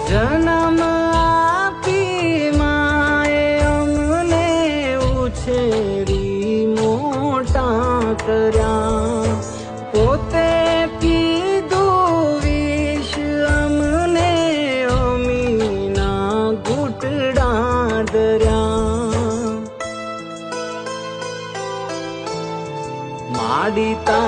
જન્મ આપી માએ અમને ઉછેરી મોટા કર્યા, પોતે પીધું વિષ અમને અમીના ઘૂંટડા ધર્યા, માડી તા